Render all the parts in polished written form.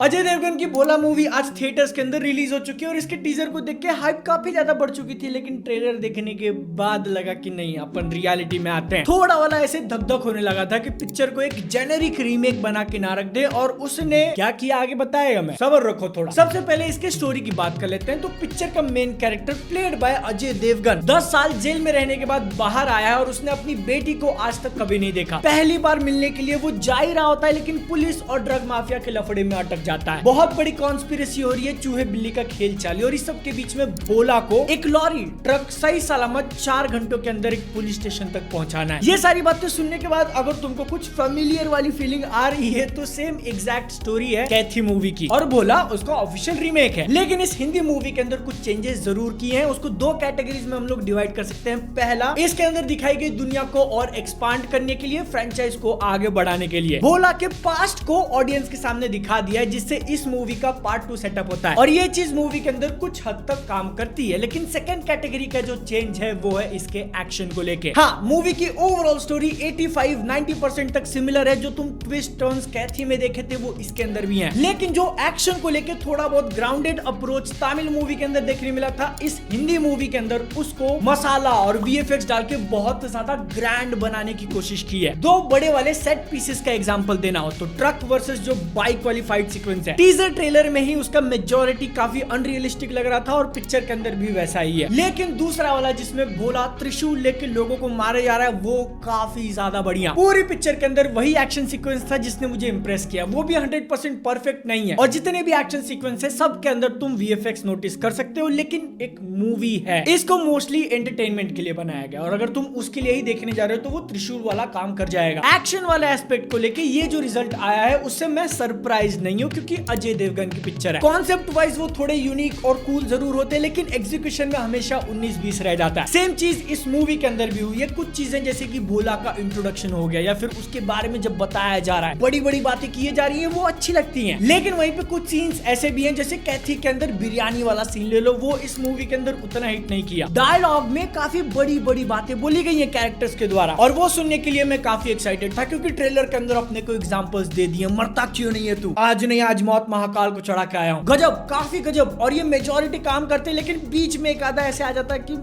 अजय देवगन की भोला मूवी आज थिएटर्स के अंदर रिलीज हो चुकी है और इसके टीजर को देख के हाइप काफी ज्यादा बढ़ चुकी थी, लेकिन ट्रेलर देखने के बाद लगा कि नहीं, अपन रियलिटी में आते हैं। थोड़ा वाला ऐसे धक धक होने लगा था कि पिक्चर को एक जेनेरिक रीमेक बना के ना रख दे। और उसने क्या किया आगे बताएगा, मैं सब्र रखो थोड़ा। सबसे पहले इसके स्टोरी की बात कर लेते हैं। तो पिक्चर का main character played by Ajay Devgan 10 साल जेल में रहने के बाद बाहर आया है और उसने अपनी बेटी को आज तक कभी नहीं देखा। पहली बार मिलने के लिए वो जा ही रहा होता है, लेकिन पुलिस और ड्रग माफिया के लफड़े में अटक जाता है। बहुत बड़ी कॉन्स्पिरेसी हो रही है, चूहे बिल्ली का खेल चाली। और इस सब के बीच में भोला को एक लॉरी ट्रक सही सलामत 4 घंटों के अंदर एक पुलिस स्टेशन तक पहुंचाना है। ये सारी बातें सुनने के बाद अगर तुमको कुछ फेमिलियर वाली फीलिंग आ रही है तो सेम एग्जैक्ट स्टोरी है कैथी मूवी की, और भोला उसका ऑफिशियल रीमेक है। लेकिन इस हिंदी मूवी के अंदर कुछ चेंजेस जरूर किए हैं। उसको 2 कैटेगरीज में हम लोग डिवाइड कर सकते हैं। पहला, इसके अंदर दिखाई गई दुनिया को और एक्सपांड करने के लिए, फ्रेंचाइज को आगे बढ़ाने के लिए भोला के पास्ट को ऑडियंस के सामने दिखा दिया है, जिससे इस मूवी का पार्ट 2 सेटअप होता है और ये चीज मूवी के अंदर कुछ हद तक काम करती है। लेकिन सेकंड कैटेगरी का जो चेंज है वो है इसके एक्शन को लेके। हाँ, मूवी की ओवरऑल स्टोरी 85-90% तक सिमिलर है। जो तुम ट्विस्ट टर्न्स कैथी में देखे थे वो इसके अंदर भी हैं। लेकिन जो एक्शन को लेके थोड़ा बहुत ग्राउंडेड अप्रोच तमिल मूवी के अंदर देखने मिला था, इस हिंदी मूवी के अंदर उसको मसाला और वीएफएक्स डाल के बहुत ज्यादा ग्रैंड बनाने की कोशिश की है। 2 बड़े वाले सेट पीसेस का एग्जांपल देना हो तो ट्रक वर्सेस जो बाइक वाली फाइट सीक्वेंस है, टीजर ट्रेलर में ही उसका मेजॉरिटी काफी अनरियलिस्टिक लग रहा था और पिक्चर के अंदर भी वैसा ही है। लेकिन दूसरा वाला जिसमें भोला त्रिशूल लेके लोगों को मारे जा रहा है, वो काफी ज्यादा बढ़िया। पूरी पिक्चर के अंदर वही एक्शन सीक्वेंस था जिसने मुझे इंप्रेस किया। वो भी 100% परफेक्ट नहीं है और जितने भी एक्शन सीक्वेंस है सब के अंदर तुम वीएफएक्स नोटिस कर सकते हो, लेकिन एक मूवी है, इसको मोस्टली एंटरटेनमेंट के लिए बनाया गया और अगर तुम उसके लिए ही देखने जा रहे हो तो वो त्रिशूल वाला काम कर जाएगा। एक्शन वाले एस्पेक्ट को लेके ये जो रिजल्ट आया है उससे मैं सरप्राइज नहीं हूँ, क्योंकि अजय देवगन की पिक्चर है। कॉन्सेप्ट वाइज वो थोड़े यूनिक और कूल जरूर होते हैं, लेकिन एग्जीक्यूशन में हमेशा 19-20 रह जाता है। सेम चीज इस मूवी के अंदर भी हुई है। कुछ चीजें जैसे कि भोला का इंट्रोडक्शन हो गया या फिर उसके बारे में जब बताया जा रहा है, बड़ी बड़ी बातें की जा रही है, वो अच्छी लगती हैं। लेकिन वहीं पे कुछ सीन्स ऐसे भी हैं, जैसे कैथी के अंदर बिरयानी वाला सीन ले लो, वो इस मूवी के अंदर उतना हिट नहीं किया। डायलॉग में काफी बड़ी बड़ी बातें बोली गई है कैरेक्टर्स के द्वारा और वो सुनने के लिए मैं काफी एक्साइटेड था, क्योंकि ट्रेलर के अंदर अपने को एग्जांपल्स दे दिए। मरता क्यों नहीं है तू, आज नहीं आज मौत महाकाल को चढ़ा के आया हूं। गजब, काफी गजब। और ये मेजॉरिटी काम करते, लेकिन बीच में एक आधा ऐसे आ जाता है कि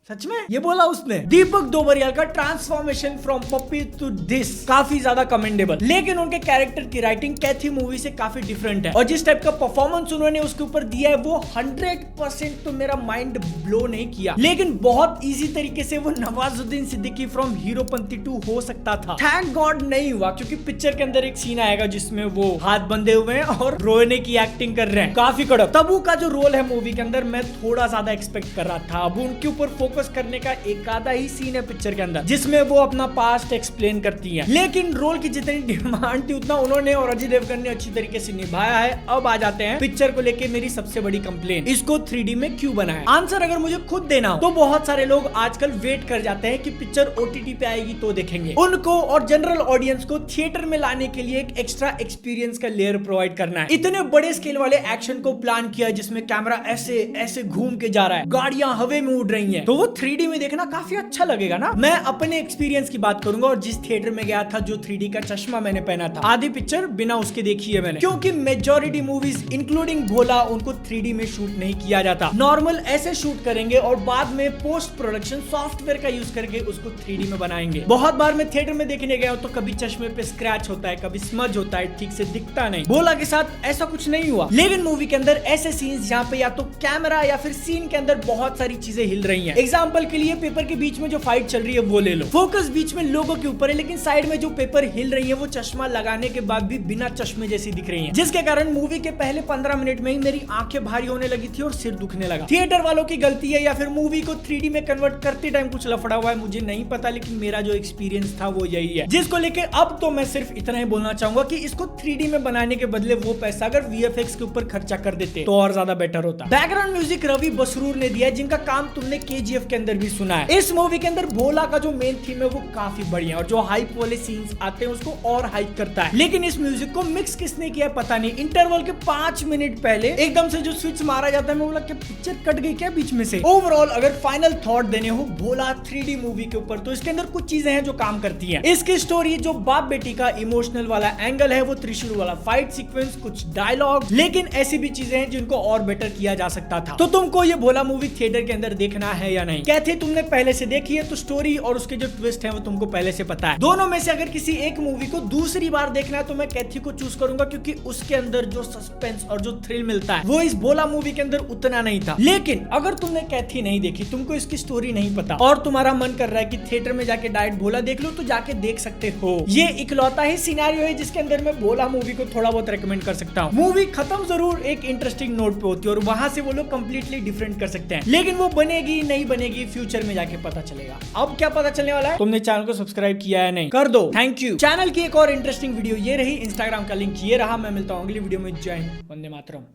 सच में ये बोला उसने। दीपक दोबरिया का transformation from puppy to this काफी ज्यादा कमेंडेबल, लेकिन उनके कैरेक्टर की राइटिंग कैथी मूवी से काफी डिफरेंट है और जिस टाइप का परफॉर्मेंस उन्होंने उसके ऊपर दिया है वो 100% तो मेरा माइंड ब्लो नहीं किया, लेकिन बहुत इजी तरीके से वो नवाजुद्दीन सिद्दीकी फ्रॉम हीरोपंती 2 हो सकता था। थैंक गॉड नहीं हुआ, क्योंकि पिक्चर के अंदर एक सीन आएगा जिसमें वो हाथ बंधे हुए हैं और रोने की एक्टिंग कर रहे हैं, काफी कड़क। तबू का जो रोल है मूवी के अंदर मैं थोड़ा ज्यादा एक्सपेक्ट कर रहा था। अब उनके ऊपर फोकस करने का एक आधा ही सीन है पिक्चर के अंदर जिसमें वो अपना पास्ट एक्सप्लेन करती हैं, लेकिन रोल की जितनी डिमांड थी उतना उन्होंने और अजय देवगन ने अच्छी तरीके से निभाया है। अब आ जाते हैं पिक्चर को लेके मेरी सबसे बड़ी कंप्लेन, इसको 3D में क्यों बनाया। आंसर अगर मुझे खुद देना हो तो बहुत सारे लोग आजकल वेट कर जाते हैं कि पिक्चर OTT पे आएगी तो देखेंगे। उनको और जनरल ऑडियंस को थिएटर में लाने के लिए एक एक्स्ट्रा एक्सपीरियंस का लेयर प्रोवाइड करना है। इतने बड़े स्केल वाले एक्शन को प्लान किया जिसमें कैमरा ऐसे ऐसे घूम के जा रहा है, गाड़ियां हवा में उड़ रही हैं, तो वो 3D में देखना काफी अच्छा लगेगा ना। मैं अपने एक्सपीरियंस की बात करूंगा और जिस थिएटर में गया था, जो 3D का चश्मा मैंने पहना था, आधी पिक्चर बिना उसके देखी है मैंने, क्योंकि मेजॉरिटी मूवीज इंक्लूडिंग भोला उनको 3D में शूट नहीं किया जाता। नॉर्मल ऐसे शूट करेंगे और बाद में पोस्ट प्रोडक्शन सॉफ्टवेयर का यूज करके उसको 3D में बनाएंगे। बहुत बार मैं थिएटर में देखने गया हूं तो कभी चश्मे पे स्क्रैच होता है, कभी स्मज होता है, ठीक से दिखता नहीं। भोला के साथ ऐसा कुछ नहीं हुआ, लेकिन मूवी के अंदर ऐसे सीन्स जहां पे या तो कैमरा या फिर सीन के अंदर बहुत सारी चीजें हिल रही हैं। एग्जांपल के लिए पेपर के बीच में जो फाइट चल रही है वो ले लो, फोकस बीच में लोगों के ऊपर है, लेकिन साइड में जो पेपर हिल रही है वो चश्मा लगाने के बाद भी बिना चश्मे जैसी दिख रही है, जिसके कारण मूवी के पहले 15 मिनट में ही मेरी आंखें भारी होने लगी थी और सिर दुखने लगा। थिएटर वालों की गलती है या फिर मूवी को 3D में कन्वर्ट करते टाइम कुछ लफड़ा हुआ है, मुझे नहीं पता, लेकिन मेरा जो एक्सपीरियंस था वो यही है, जिसको लेके अब तो मैं सिर्फ इतना ही बोलना चाहूंगा कि इसको 3D में बनाने के बदले वो पैसा अगर VFX के ऊपर खर्चा कर देते तो और ज्यादा बेटर होता। बैकग्राउंड म्यूजिक रवि बसरूर ने दिया, जिनका काम तुमने KGF केजीएफ के अंदर भी सुना है। इस मूवी के अंदर भोला का जो मेन थीम है वो काफी बढ़िया और जो हाइप वाले सीन्स आते हैं उसको और हाइप करता है। लेकिन इस म्यूजिक को मिक्स किसने किया पता नहीं। इंटरवल के 5 मिनट पहले एकदम से जो स्विच मारा जाता है मैं बोला कि पिक्चर कट गई क्या बीच में से। ओवरऑल अगर फाइनल थॉट देने हो भोला 3D मूवी के ऊपर तो इसके अंदर कुछ चीजें हैं जो काम करती हैं। इसकी स्टोरी जो बाप बेटी का इमोशनल वाला एंगल है, वो त्रिशूल वाला फाइट सीक्वेंस, कुछ डायलॉग, लेकिन ऐसी भी चीजें हैं जिनको और बेटर किया जा सकता था। तो तुमको ये भोला मूवी थिएटर के अंदर देखना है या नहीं? कैथी तुमने पहले से देखी है तो स्टोरी और उसके जो ट्विस्ट है वो तुमको पहले से पता है। दोनों में से अगर किसी एक मूवी को दूसरी बार देखना है तो मैं कैथी को चूज करूंगा, क्योंकि उसके अंदर जो सस्पेंस और जो थ्रिल मिलता है वो इस भोला मूवी के अंदर उतना नहीं था। लेकिन अगर तुमने कैथी नहीं देखी, तुमको इसकी स्टोरी नहीं पता और तुम्हारा मन कर रहा है कि थिएटर में जाके डायरेक्ट भोला देख लो, तो जाके देख सकते हो। ये इकलौता ही सिनेरियो है जिसके अंदर मैं भोला मूवी को थोड़ा बहुत रेकमेंड कर सकता हूँ। मूवी खत्म जरूर एक इंटरेस्टिंग नोट पे होती है और वहां से वो लोग कंप्लीटली डिफरेंट कर सकते हैं, लेकिन वो बनेगी नहीं बनेगी फ्यूचर में जाके पता चलेगा। अब क्या पता चलने वाला है? तुमने चैनल को सब्सक्राइब किया है नहीं? कर दो। Thank you. चैनल की एक और इंटरेस्टिंग वीडियो ये रही, इंस्टाग्राम का लिंक ये रहा। मैं मिलता हूँ अगली वीडियो में। जय हिंद, वंदे मातरम।